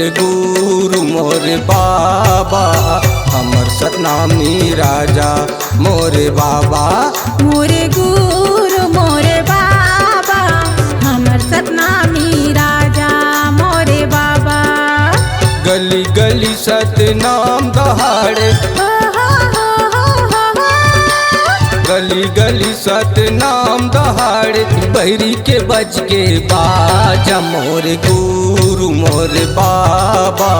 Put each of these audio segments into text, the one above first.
मोरे गुरु मोरे बाबा हमर सतनामी राजा मोरे बाबा। मोरे गुरु मोरे बाबा हमर सतनामी राजा मोरे बाबा। गली गली सतनाम दहाड़े, गली गली सतनाम दहाड़े, बहरी के बज के बाजा मोरे गुरु मोरे बाबा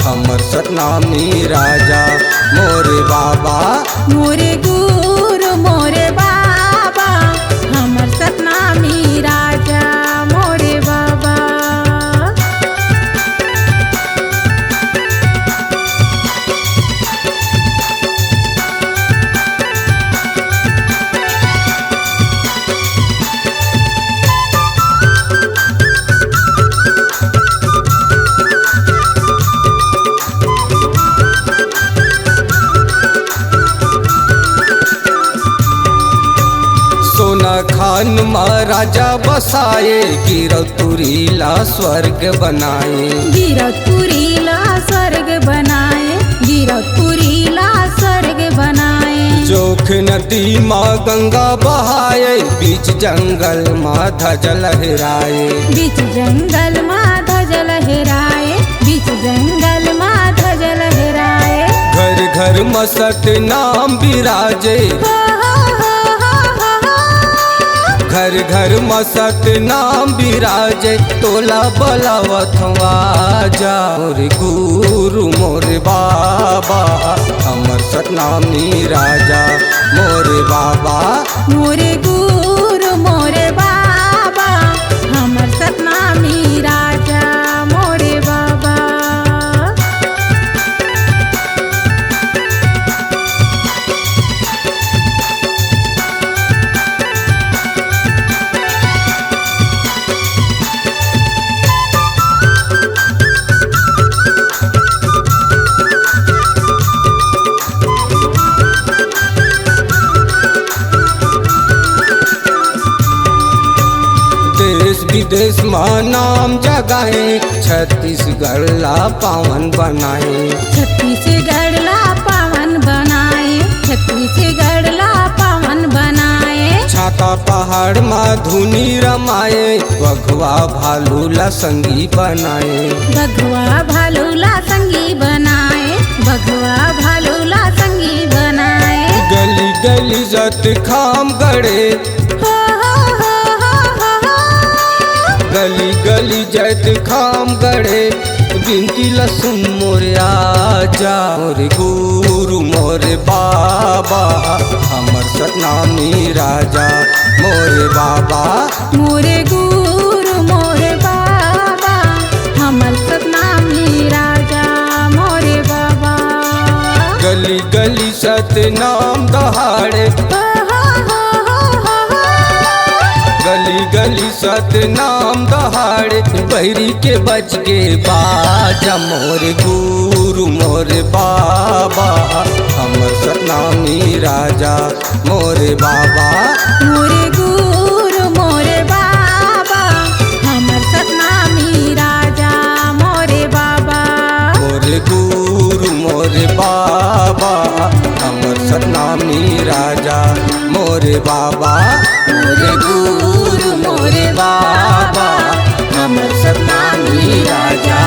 हमर सतनामी राजा मोरे बाबा। मोरे गुरु मोरे बाबा हमर सतनामी राजा मोरे बाबा। सोना खान महाराजा बसाए, गिरौतुरीला स्वर्ग बनाए। गिरौतपुरीला स्वर्ग बनाए, गिरौतपुरीला स्वर्ग बनाए। जोख नदी माँ गंगा बहाए, बीच जंगल माँ ध्वज लहराए। बीच जंगल माँ ध्वज लहराए, बीच जंगल माँ ध्वज लहराए। घर घर मसत नाम बिराजे, घर घर मसत नाम बिराजे, टोला बलावथवा जा मोरे गुरु मोरे बाबा हमर सतनामी राजा मोरे बाबा। मोरे गुरु मोरे बाबा हमर सतनामी राजा मोरे बाबा। देश विदेश माँ नाम जगाए, छत्तीसगढ़ ला पावन बनाए। छत्तीसगढ़ ला पावन बनाए, छत्तीसगढ़ ला पावन बनाए। छाता पहाड़ माँ धुनी रमाए, बघवा भालू ला संगी बनाए। बघवा भालू ला संगी बनाए, बघवा भालू ला संगी बनाए। गली गली जत खाम गड़े, गली गली जत खाम गड़े, बिनती लसुन मोरे आजा मोरे गुरु मोरे बाबा हमर सतनामी राजा मोरे बाबा। मोरे गुरु मोरे बाबा हमर सतनामी राजा मोरे बाबा। गली गली सतनाम दहाड़े, गली गली सतनाम दहाड़े, बहरी के बज के बाजा मोरे गुरु मोरे बाबा हमर सतनामी राजा मोरे बाबा। मोरे गुरु मोरे बाबा हमर सतनामी राजा मोरे बाबा। मोरे गुरु मोरे बाबा हमर सतनामी राजा मोरे बाबा। मोरे गुरु मोरे बाबा हमर सतनामी राजा